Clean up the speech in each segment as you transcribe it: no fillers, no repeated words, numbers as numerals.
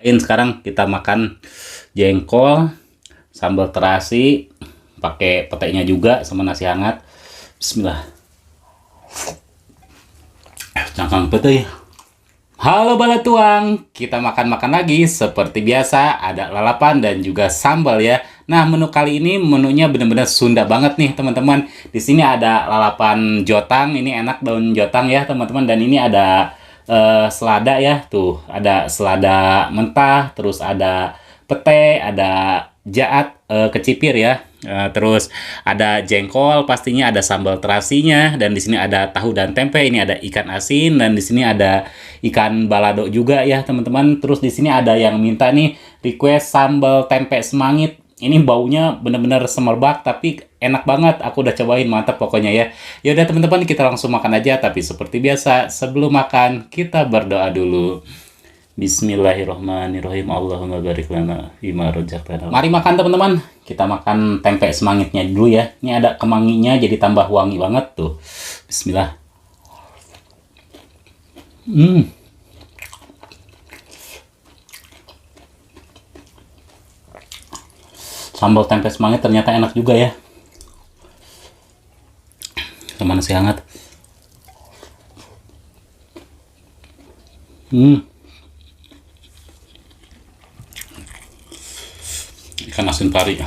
Sekarang kita makan jengkol, sambal terasi, pakai petainya juga sama nasi hangat. Bismillah. Cangkang pete. Halo Balatuang, kita makan-makan lagi. Seperti biasa, ada lalapan dan juga sambal ya. Nah, menu kali ini menunya benar-benar Sunda banget nih teman-teman. Di sini ada lalapan jotang, ini enak daun jotang ya teman-teman. Dan ini ada selada ya, tuh ada selada mentah, terus ada pete, ada jaat kecipir ya. Terus ada jengkol, pastinya ada sambal terasinya, dan di sini ada tahu dan tempe. Ini ada ikan asin, dan di sini ada ikan balado juga ya teman-teman. Terus di sini ada yang minta nih request sambal tempe semangit. Ini baunya bener-bener semerbak tapi enak banget. Aku udah cobain, mantap pokoknya ya. Yaudah teman-teman, kita langsung makan aja. Tapi seperti biasa, sebelum makan kita berdoa dulu. Bismillahirrahmanirrahim. Allahumma barik lana fima razaqtana. Mari makan teman-teman. Kita makan tempe semangitnya dulu ya. Ini ada kemanginya jadi tambah wangi banget tuh. Bismillah. Sambal tempe semangit ternyata enak juga ya. Sama nasi hangat. Ikan asin pari.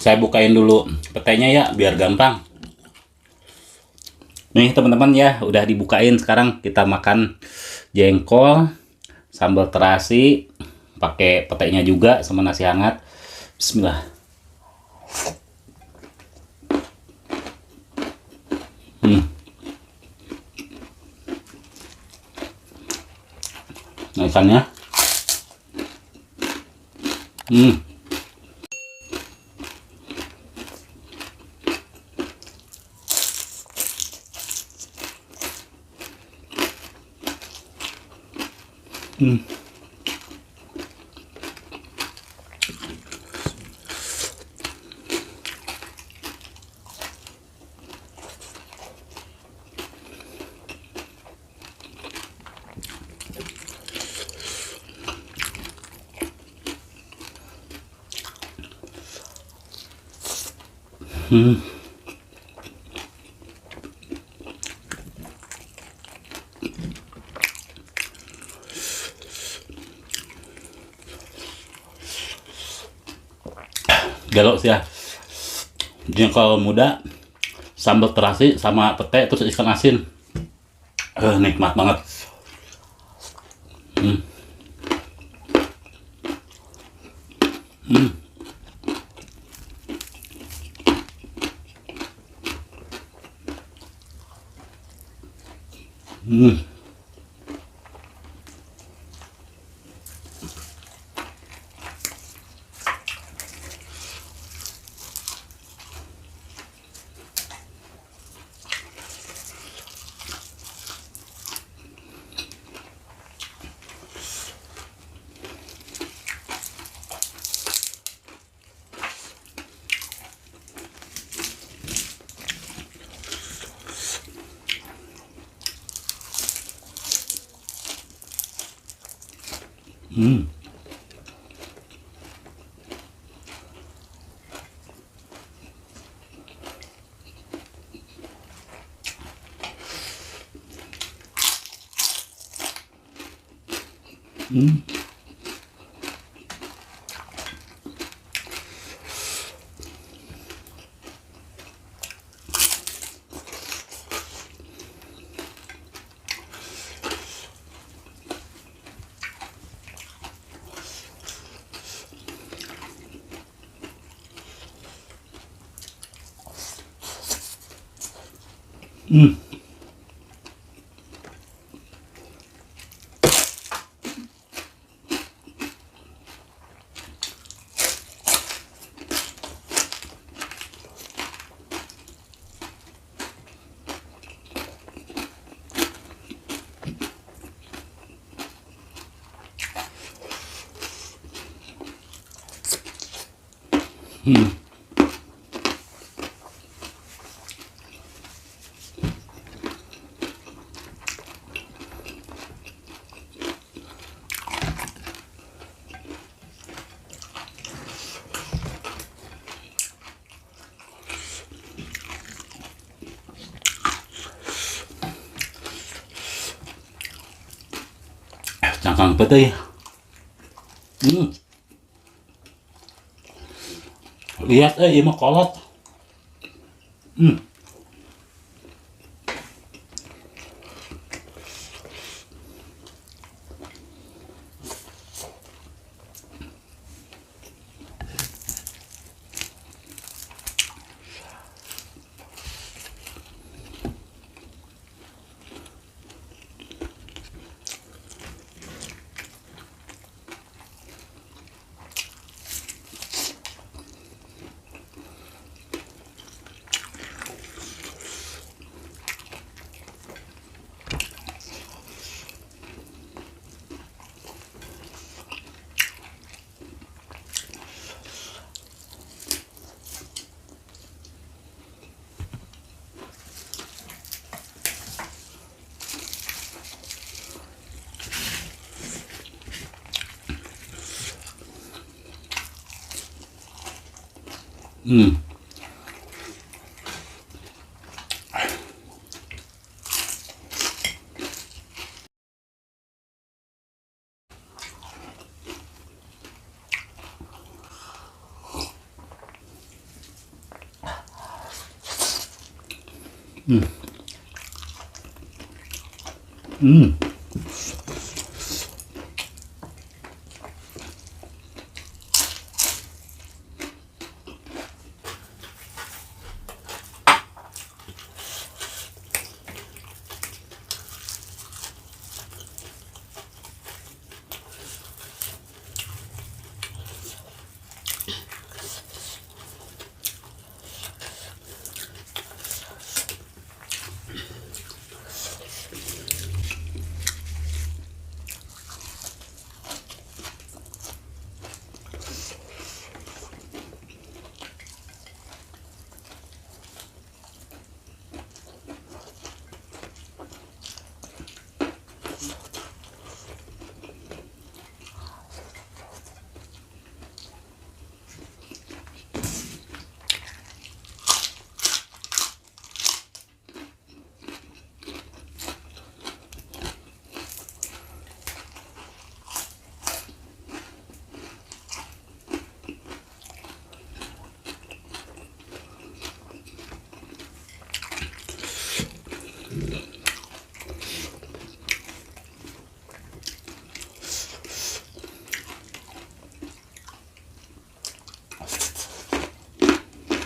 Saya bukain dulu petainya ya biar gampang. Nih teman-teman ya, udah dibukain. Sekarang kita makan jengkol, sambal terasi, pakai petainya juga sama nasi hangat. Bismillah. Nah, ikannya. Gelo sih ya. Jengkol muda, sambal terasi sama pete terus ikan asin. Nikmat banget. Hmm. Hmm. Hmm. Hmm. Hmm. Hmm. Hmm. Cangkang petai. Hmm. Lihat ini mah kolot. Hmm. Hmm. Hmm. Hmm.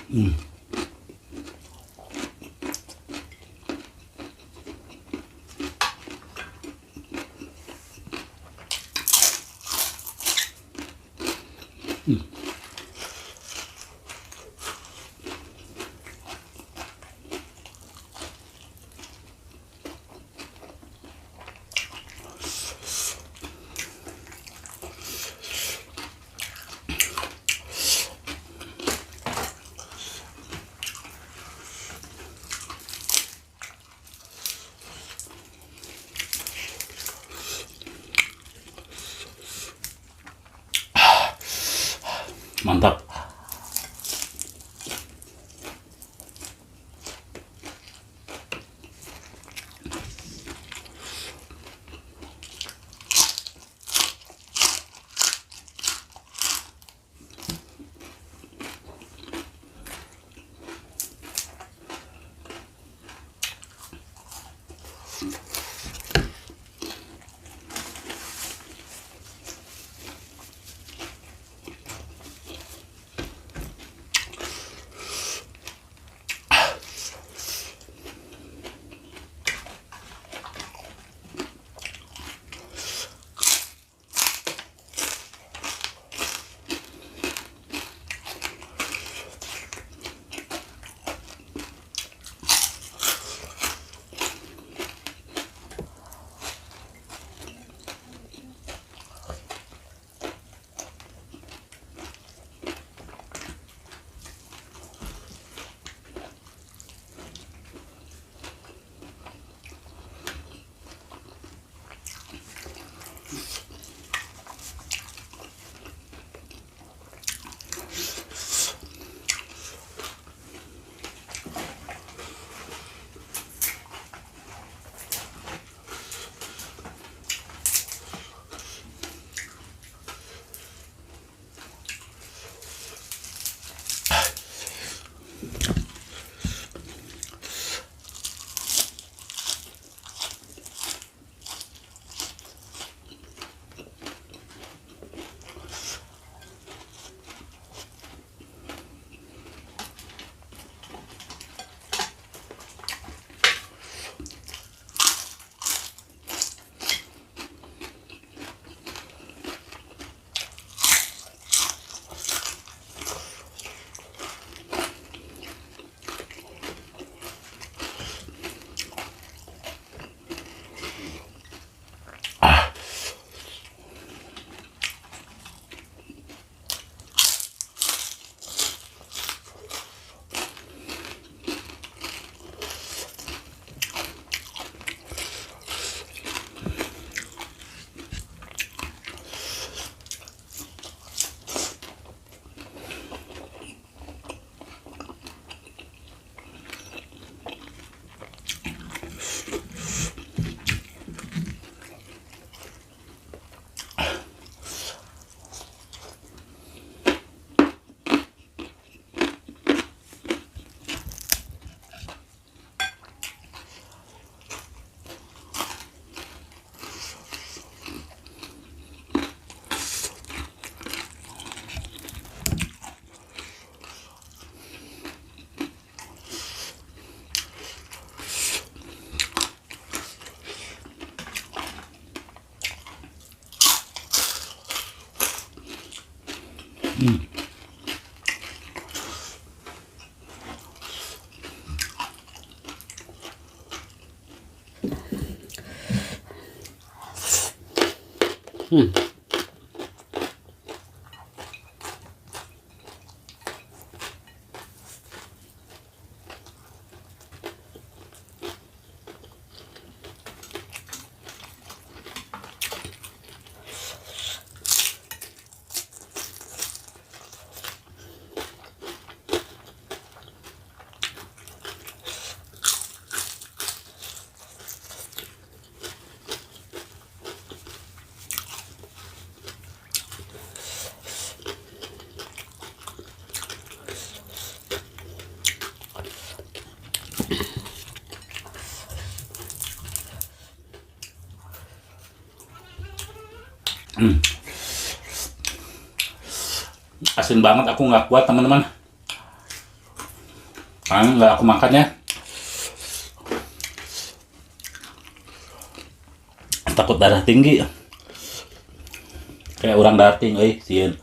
Hmm. Mantap. Asin banget, aku nggak kuat teman-teman. Kan nggak aku makan ya. Takut darah tinggi. Kayak orang darah tinggi, sieun.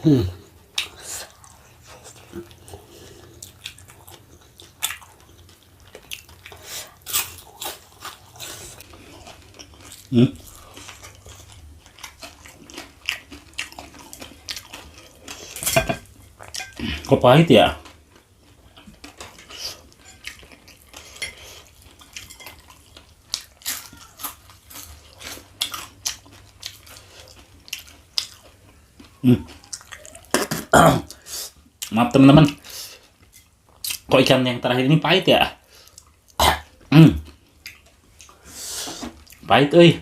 Hmm. Hmm. Kok pahit ya? Maaf teman-teman. Kok ikan yang terakhir ini pahit ya? Pahit, euy.